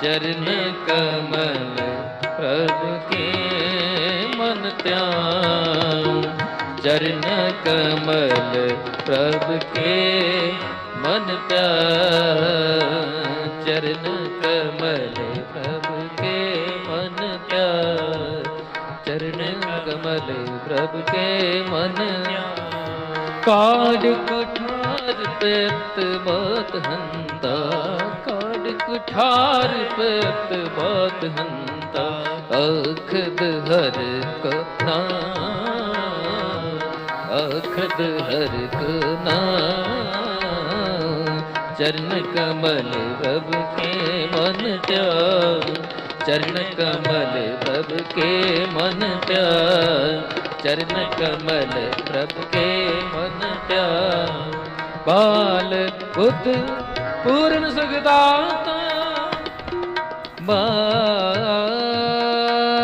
चरण कमल प्रभु के मन ध्यान, चरण कमल प्रभु के मन प्यार, चरण कमल प्रभु के मन प्यार, चरण कमल प्रभु के मन। काढ़ कुठार पेत बात हंता, काढ़ कुठार पेत बात हंता, अखद हर को नाम, अखद हर को नाम, चरण कमल प्रभु के मन प्यार, चरण कमल प्रभु के मन प्यार, चरण कमल प्रभु के मन प्यार। बाल बुद्ध पूर्ण सुखदाता, बाल